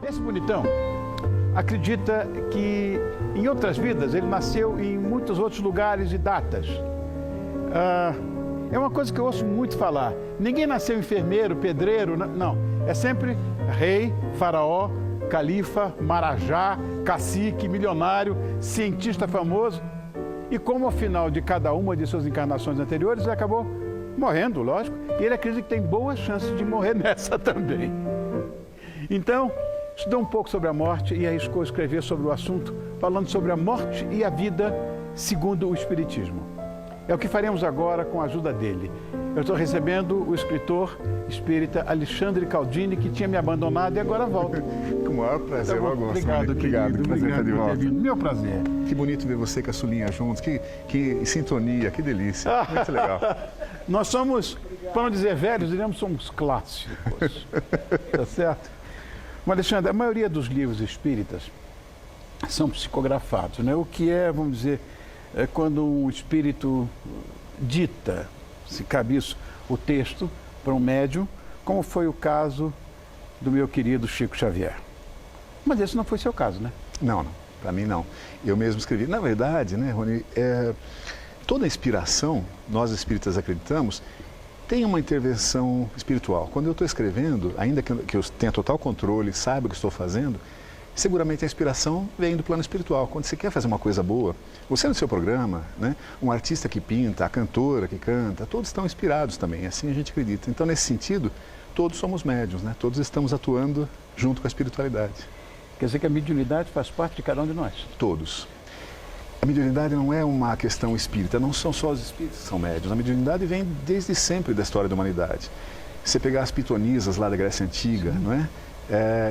Esse bonitão acredita que em outras vidas ele nasceu em muitos outros lugares e datas. É uma coisa que eu ouço muito falar. Ninguém nasceu enfermeiro, pedreiro, não. É sempre rei, faraó, califa, marajá, cacique, milionário, cientista famoso. E como ao final de cada uma de suas encarnações anteriores, ele acabou morrendo, lógico, e ele acredita que tem boas chances de morrer nessa também. Então, estudou um pouco sobre a morte e arriscou escrever sobre o assunto, falando sobre a morte e a vida segundo o Espiritismo. É o que faremos agora com a ajuda dele. Eu estou recebendo o escritor espírita Alexandre Caldini, que tinha me abandonado e agora volta. Com o maior prazer, Então, Augusto. obrigado, Obrigado, prazer estar de por ter volta. vindo. Meu prazer. Que bonito ver você com a Sulinha juntos, que sintonia, que delícia. Muito legal. Nós somos, para não dizer velhos, diremos somos clássicos. Tá certo? Mas, Alexandre, a maioria dos livros espíritas são psicografados, né? O que é, vamos dizer, é quando um espírito dita, se cabe isso, o texto para um médium, como foi o caso do meu querido Chico Xavier. Mas esse não foi seu caso, né? Não, para mim não. Eu mesmo escrevi. Na verdade, né, Rony, toda inspiração, nós espíritas acreditamos, tem uma intervenção espiritual. Quando eu estou escrevendo, ainda que eu tenha total controle, saiba o que estou fazendo, seguramente a inspiração vem do plano espiritual. Quando você quer fazer uma coisa boa, você no seu programa, né, um artista que pinta, a cantora que canta, todos estão inspirados também, assim a gente acredita. Então, nesse sentido, todos somos médiuns, né? Todos estamos atuando junto com a espiritualidade. Quer dizer que a mediunidade faz parte de cada um de nós? Todos. A mediunidade não é uma questão espírita, não são só os espíritos que são médiuns. A mediunidade vem desde sempre da história da humanidade. Você pegar as pitonisas lá da Grécia Antiga, não é?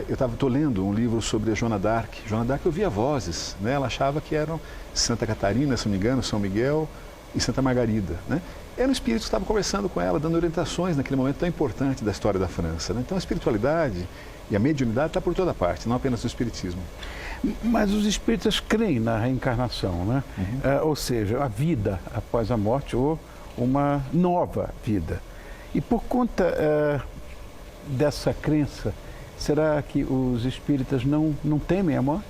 Eu estou lendo um livro sobre a Joana d'Arc. Joana d'Arc ouvia vozes, né? Ela achava que eram Santa Catarina, se não me engano, São Miguel e Santa Margarida, né? Era um espírito que estava conversando com ela, dando orientações naquele momento tão importante da história da França, né? Então a espiritualidade e a mediunidade está por toda parte, não apenas no espiritismo. Mas os espíritas creem na reencarnação, né? Ou seja, a vida após a morte ou uma nova vida. E por conta dessa crença, será que os espíritas não temem a morte?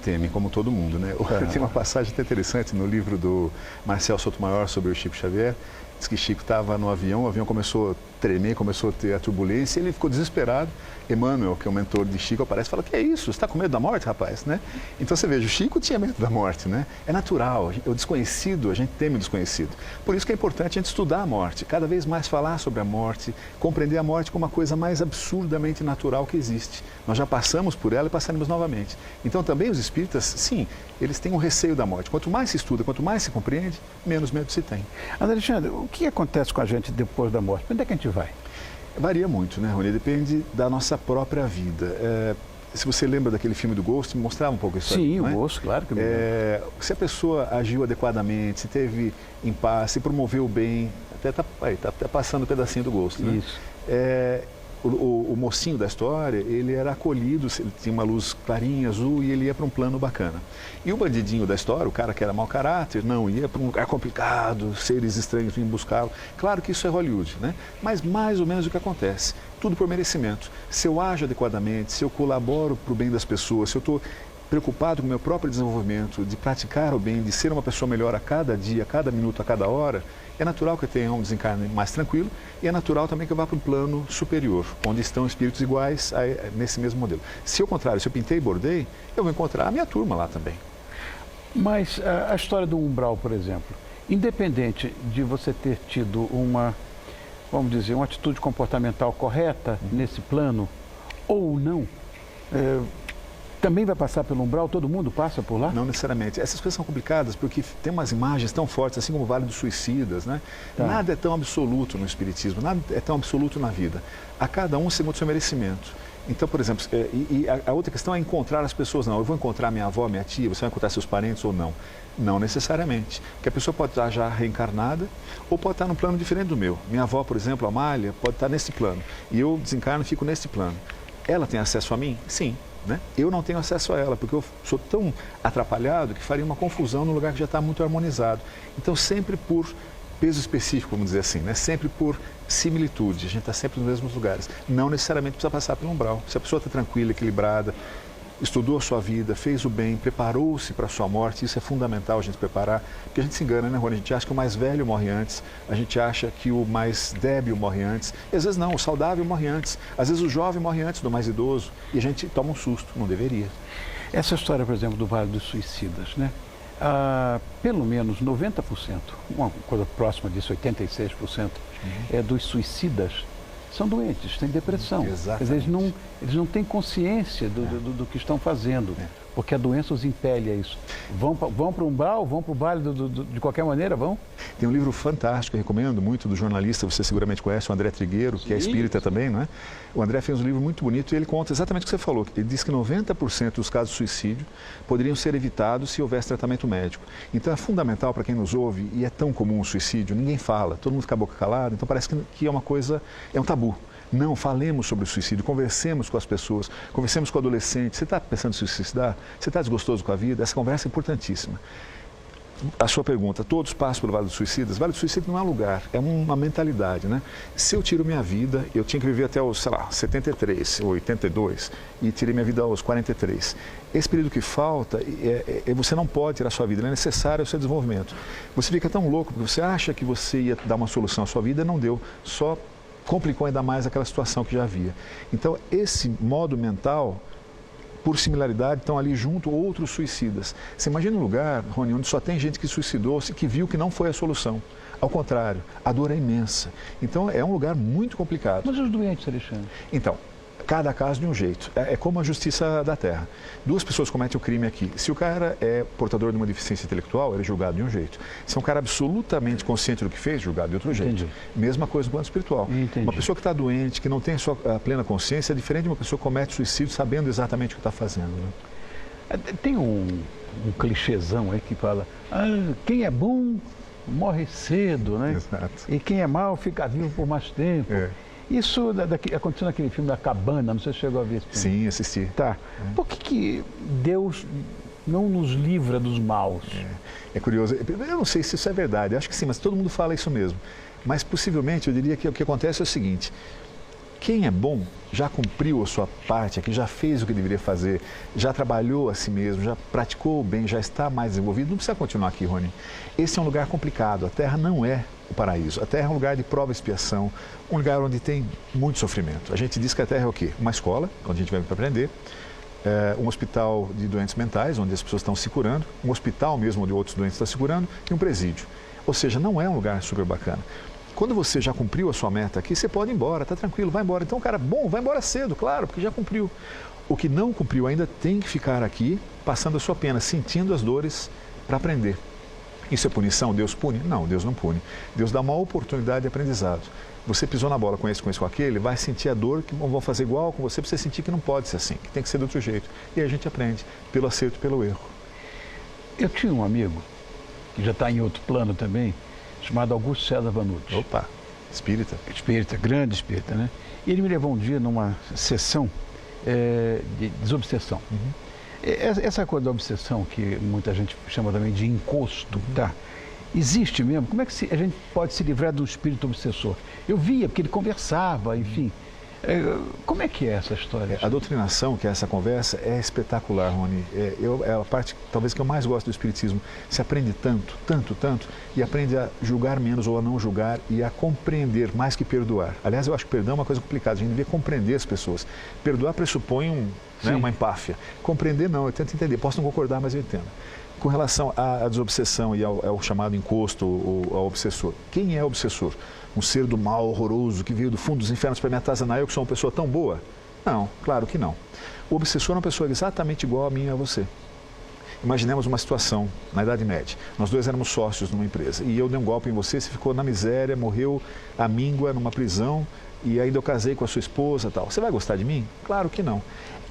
Temem, como todo mundo, né? Tem uma passagem até interessante no livro do Marcel Sotomayor sobre o Chico Xavier. Diz que Chico estava no avião, o avião começou a tremer, começou a ter a turbulência, e ele ficou desesperado. Emmanuel, que é o mentor de Chico, aparece e fala: que é isso? Você está com medo da morte, rapaz? Né? Então você veja, o Chico tinha medo da morte, né? É natural, o desconhecido, a gente teme o desconhecido. Por isso que é importante a gente estudar a morte, cada vez mais falar sobre a morte, compreender a morte como uma coisa mais absurdamente natural que existe. Nós já passamos por ela e passaremos novamente. Então também os espíritas, sim, eles têm um receio da morte. Quanto mais se estuda, quanto mais se compreende, menos medo se tem. Mas, Alexandre, o que acontece com a gente depois da morte? Onde é que a gente vai? Varia muito, né, Rony? Depende da nossa própria vida. Se você lembra daquele filme do Ghost, mostrava um pouco isso. Sim, aí, o não é? Ghost, claro que me lembro. Se a pessoa agiu adequadamente, se teve em paz, se promoveu bem, até tá passando um pedacinho do Ghost, né? Isso. O mocinho da história, ele era acolhido, ele tinha uma luz clarinha, azul, e ele ia para um plano bacana. E o bandidinho da história, o cara que era mau caráter, não, ia para um lugar complicado, seres estranhos vinham buscá-lo. Claro que isso é Hollywood, né? Mas mais ou menos o que acontece, tudo por merecimento. Se eu ajo adequadamente, se eu colaboro para o bem das pessoas, se eu estou preocupado com o meu próprio desenvolvimento, de praticar o bem, de ser uma pessoa melhor a cada dia, a cada minuto, a cada hora, é natural que eu tenha um desencarne mais tranquilo e é natural também que eu vá para um plano superior, onde estão espíritos iguais nesse mesmo modelo. Se ao contrário, se eu pintei e bordei, eu vou encontrar a minha turma lá também. Mas a história do umbral, por exemplo, independente de você ter tido uma, vamos dizer, uma atitude comportamental correta nesse plano ou não, também vai passar pelo umbral? Todo mundo passa por lá? Não necessariamente. Essas coisas são complicadas porque tem umas imagens tão fortes, assim como o Vale dos Suicidas, né? Tá. Nada é tão absoluto no Espiritismo, nada é tão absoluto na vida. A cada um segundo o seu merecimento. Então, por exemplo, a outra questão é encontrar as pessoas. Não, eu vou encontrar minha avó, minha tia, você vai encontrar seus parentes ou não? Não necessariamente. Porque a pessoa pode estar já reencarnada ou pode estar num plano diferente do meu. Minha avó, por exemplo, a Amália, pode estar nesse plano. E eu desencarno e fico nesse plano. Ela tem acesso a mim? Sim. Né? Eu não tenho acesso a ela, porque eu sou tão atrapalhado que faria uma confusão num lugar que já está muito harmonizado. Então, sempre por peso específico, vamos dizer assim, né? Sempre por similitude, a gente está sempre nos mesmos lugares. Não necessariamente precisa passar pelo umbral. Se a pessoa está tranquila, equilibrada, estudou a sua vida, fez o bem, preparou-se para a sua morte, isso é fundamental a gente preparar, porque a gente se engana, né, Rony? A gente acha que o mais velho morre antes, a gente acha que o mais débil morre antes, e às vezes não, o saudável morre antes, às vezes o jovem morre antes do mais idoso, e a gente toma um susto, não deveria. Essa história, por exemplo, do Vale dos Suicidas, né? Pelo menos 90%, uma coisa próxima disso, 86%, dos suicidas são doentes, têm depressão. Exatamente. Quer dizer, eles não têm consciência do que estão fazendo, porque a doença os impele a isso. Vão para o umbral, vão para o vale de qualquer maneira, vão? Tem um livro fantástico, eu recomendo muito, do jornalista, você seguramente conhece, o André Trigueiro, que é espírita também, não é? O André fez um livro muito bonito e ele conta exatamente o que você falou. Ele diz que 90% dos casos de suicídio poderiam ser evitados se houvesse tratamento médico. Então é fundamental para quem nos ouve, e é tão comum o suicídio, ninguém fala, todo mundo fica a boca calada, então parece que é uma coisa, é um tabu. Não, falemos sobre o suicídio, conversemos com as pessoas, conversemos com o adolescente. Você está pensando em se suicidar? Você está desgostoso com a vida? Essa conversa é importantíssima. A sua pergunta, todos passam pelo Vale dos Suicidas? Vale dos Suicidas não é um lugar, é uma mentalidade, né? Se eu tiro minha vida, eu tinha que viver até os, sei lá, 73 ou 82 e tirei minha vida aos 43. Esse período que falta, você não pode tirar a sua vida, não é necessário o seu desenvolvimento. Você fica tão louco porque você acha que você ia dar uma solução à sua vida, não deu, só complicou ainda mais aquela situação que já havia. Então, esse modo mental, por similaridade, estão ali junto outros suicidas. Você imagina um lugar, Rony, onde só tem gente que suicidou-se, que viu que não foi a solução. Ao contrário, a dor é imensa. Então, é um lugar muito complicado. Mas os doentes, Alexandre? Então, cada caso de um jeito. É como a justiça da terra. Duas pessoas cometem o crime aqui. Se o cara é portador de uma deficiência intelectual, ele é julgado de um jeito. Se é um cara absolutamente consciente do que fez, julgado de outro jeito. Entendi. Mesma coisa no plano espiritual. Entendi. Uma pessoa que está doente, que não tem a sua plena consciência, é diferente de uma pessoa que comete suicídio sabendo exatamente o que está fazendo. Né? Tem um clichêzão aí que fala, quem é bom morre cedo, né? Exato. E quem é mau fica vivo por mais tempo. É. Isso aconteceu naquele filme da Cabana, não sei se você chegou a ver esse filme. Sim, assisti. Tá. Por que Deus não nos livra dos maus? É curioso. Eu não sei se isso é verdade, acho que sim, mas todo mundo fala isso mesmo. Mas possivelmente eu diria que o que acontece é o seguinte: quem é bom já cumpriu a sua parte aqui, já fez o que deveria fazer, já trabalhou a si mesmo, já praticou o bem, já está mais desenvolvido, não precisa continuar aqui, Rony. Esse é um lugar complicado, a Terra não é o paraíso. A Terra é um lugar de prova e expiação, um lugar onde tem muito sofrimento. A gente diz que a Terra é o quê? Uma escola, onde a gente vai para aprender, um hospital de doentes mentais, onde as pessoas estão se curando, um hospital mesmo onde outros doentes estão se curando, e um presídio. Ou seja, não é um lugar super bacana. Quando você já cumpriu a sua meta aqui, você pode ir embora, está tranquilo, vai embora. Então, cara, bom, vai embora cedo, claro, porque já cumpriu. O que não cumpriu ainda tem que ficar aqui, passando a sua pena, sentindo as dores para aprender. Isso é punição? Deus pune? Não, Deus não pune. Deus dá uma oportunidade de aprendizado. Você pisou na bola com esse, com aquele, vai sentir a dor, que vão fazer igual com você, para você sentir que não pode ser assim, que tem que ser de outro jeito. E aí a gente aprende, pelo acerto e pelo erro. Eu tinha um amigo, que já está em outro plano também, chamado Augusto César Vanucci. Opa, espírita. Espírita, grande espírita, né? E ele me levou um dia numa sessão de desobsessão. Essa coisa da obsessão, que muita gente chama também de encosto, tá? Existe mesmo? Como é que a gente pode se livrar de um espírito obsessor? Eu via, porque ele conversava, enfim. Como é que é essa história? A doutrinação, que é essa conversa, é espetacular, Rony. É a parte, talvez, que eu mais gosto do Espiritismo. Se aprende tanto, tanto, tanto, e aprende a julgar menos ou a não julgar e a compreender mais que perdoar. Aliás, eu acho que perdão é uma coisa complicada, a gente devia compreender as pessoas. Perdoar pressupõe uma empáfia. Compreender não, eu tento entender. Posso não concordar, mas eu entendo. Com relação à desobsessão e ao chamado encosto ou ao obsessor. Quem é obsessor? Um ser do mal horroroso que veio do fundo dos infernos para me atazanar, eu que sou uma pessoa tão boa? Não, claro que não. O obsessor é uma pessoa exatamente igual a mim e a você. Imaginemos uma situação na Idade Média. Nós dois éramos sócios numa empresa e eu dei um golpe em você, você ficou na miséria, morreu à míngua numa prisão e ainda eu casei com a sua esposa e tal. Você vai gostar de mim? Claro que não.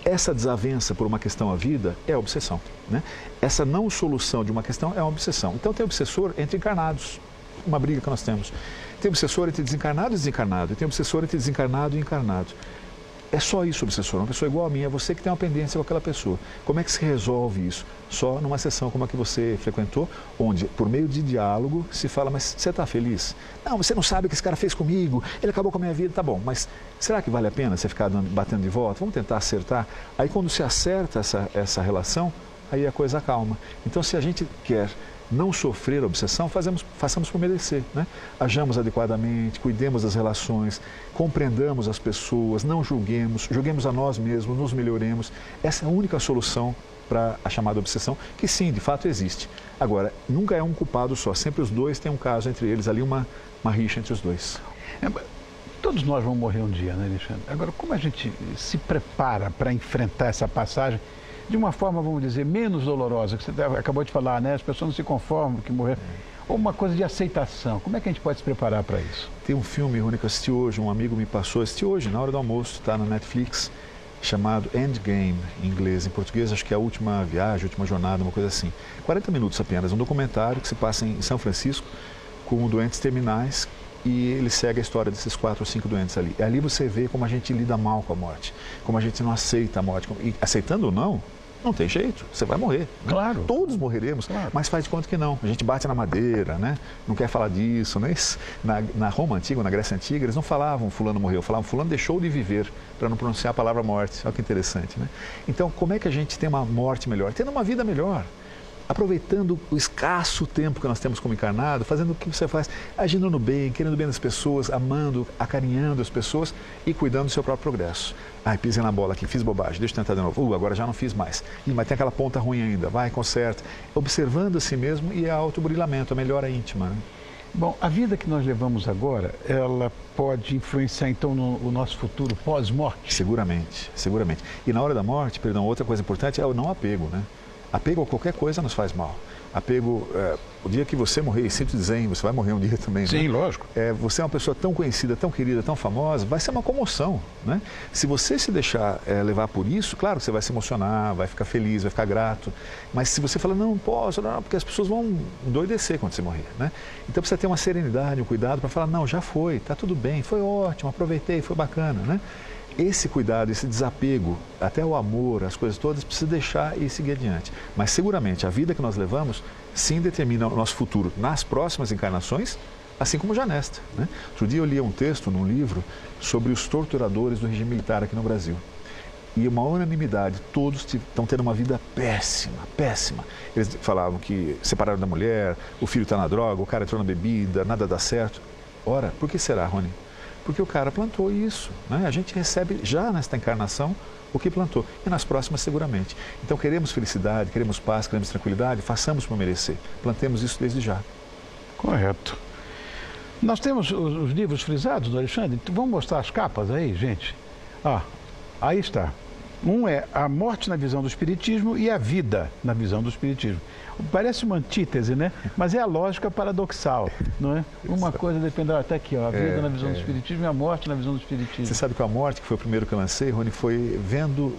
Essa desavença por uma questão à vida é obsessão, né? Essa não solução de uma questão é uma obsessão. Então tem obsessor entre encarnados, uma briga que nós temos. Tem obsessor entre desencarnado e desencarnado, e tem obsessor entre desencarnado e encarnado. é só isso, obsessor, uma pessoa igual a mim, é você que tem uma pendência com aquela pessoa. Como é que se resolve isso? Só numa sessão como a que você frequentou, onde, por meio de diálogo, se fala, mas você está feliz? Não, você não sabe o que esse cara fez comigo, ele acabou com a minha vida, tá bom, mas será que vale a pena você ficar batendo de volta? Vamos tentar acertar? Aí quando se acerta essa relação, aí a coisa acalma. Então, se a gente quer não sofrer a obsessão, façamos por merecer, né? Ajamos adequadamente, cuidemos das relações, compreendamos as pessoas, não julguemos a nós mesmos, nos melhoremos. Essa é a única solução para a chamada obsessão, que sim, de fato existe. Agora, nunca é um culpado só, sempre os dois têm um caso entre eles, ali uma rixa entre os dois. Todos nós vamos morrer um dia, né, Alexandre? Agora, como a gente se prepara para enfrentar essa passagem de uma forma, vamos dizer, menos dolorosa, que você acabou de falar, né? As pessoas não se conformam que morrer. Ou uma coisa de aceitação. Como é que a gente pode se preparar para isso? Tem um filme, Rony, que eu assisti hoje, um amigo me passou, assisti hoje, na hora do almoço, está na Netflix, chamado Endgame, em inglês. Em português, acho que é a última viagem, a última jornada, uma coisa assim. 40 minutos apenas, um documentário que se passa em São Francisco, com doentes terminais, e ele segue a história desses 4 ou 5 doentes ali. E ali você vê como a gente lida mal com a morte, como a gente não aceita a morte. E aceitando ou não tem jeito, você vai morrer. Claro. Todos morreremos, claro. Mas faz de conta que não. A gente bate na madeira, né? Não quer falar disso, né? Na Roma Antiga, na Grécia Antiga, eles não falavam fulano morreu, falavam fulano deixou de viver, para não pronunciar a palavra morte. Olha que interessante, né? Então, como é que a gente tem uma morte melhor? Tendo uma vida melhor. Aproveitando o escasso tempo que nós temos como encarnado, fazendo o que você faz, agindo no bem, querendo o bem das pessoas, amando, acarinhando as pessoas e cuidando do seu próprio progresso. Ai, pisei na bola aqui, fiz bobagem, deixa eu tentar de novo. Agora já não fiz mais. Mas tem aquela ponta ruim ainda, vai, conserta. Observando a si mesmo e a autoburilamento, a melhora íntima. Né? Bom, a vida que nós levamos agora, ela pode influenciar então no nosso futuro pós-morte? Seguramente, seguramente. E na hora da morte, perdão, outra coisa importante é o não apego, né? Apego a qualquer coisa nos faz mal. Apego, o dia que você morrer, sempre dizem, você vai morrer um dia também, sim, né? lógico. Você é uma pessoa tão conhecida, tão querida, tão famosa, vai ser uma comoção, né? Se você se deixar levar por isso, claro, você vai se emocionar, vai ficar feliz, vai ficar grato. Mas se você fala, não posso, não, porque as pessoas vão endoidecer quando você morrer, né? Então precisa ter uma serenidade, um cuidado para falar, não, já foi, tá tudo bem, foi ótimo, aproveitei, foi bacana, né? Esse cuidado, esse desapego, até o amor, as coisas todas, precisa deixar e seguir adiante. Mas seguramente a vida que nós levamos, sim, determina o nosso futuro nas próximas encarnações, assim como já nesta. Né? Outro dia eu li um texto num livro sobre os torturadores do regime militar aqui no Brasil. E uma unanimidade, todos estão tendo uma vida péssima, péssima. Eles falavam que separaram da mulher, o filho está na droga, o cara entrou na bebida, nada dá certo. Ora, por que será, Rony? Porque o cara plantou isso, né? A gente recebe já nesta encarnação o que plantou e nas próximas seguramente. Então queremos felicidade, queremos paz, queremos tranquilidade, façamos por merecer. Plantemos isso desde já. Correto. Nós temos os livros frisados do Alexandre, então vamos mostrar as capas aí, gente. Aí está. Um é A Morte na Visão do Espiritismo e A Vida na Visão do Espiritismo. Parece uma antítese, né? Mas é a lógica paradoxal, não é? Uma coisa depende... Até aqui, ó, a vida na visão do Espiritismo e a morte na visão do Espiritismo. Você sabe que a morte, que foi o primeiro que eu lancei, Rony, foi vendo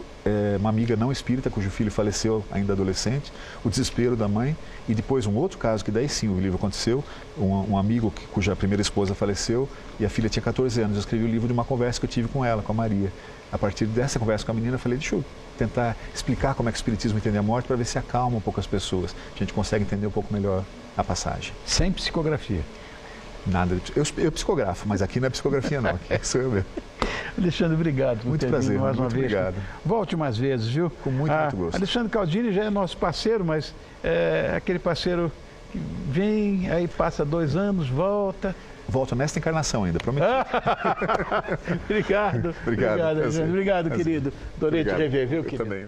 uma amiga não espírita, cujo filho faleceu ainda adolescente, o desespero da mãe, e depois um outro caso, que daí sim o livro aconteceu, um amigo cuja primeira esposa faleceu e a filha tinha 14 anos. Eu escrevi o livro de uma conversa que eu tive com ela, com a Maria. A partir dessa conversa com a menina, eu falei, deixa eu tentar explicar como é que o Espiritismo entende a morte para ver se acalma um pouco as pessoas. A gente consegue entender um pouco melhor a passagem. Sem psicografia? Nada. Eu psicografo, mas aqui não é psicografia não, aqui sou eu mesmo. Alexandre, obrigado. Muito prazer, mais uma muito vez. obrigado. Volte mais vezes, viu? Com muito gosto. Alexandre Caldini já é nosso parceiro, mas é aquele parceiro que vem, aí passa 2 anos, volta... Volto nesta encarnação ainda, prometi. Obrigado. Obrigado, Alexandre. Obrigado, querido. Adorei te rever, viu, querido? Também.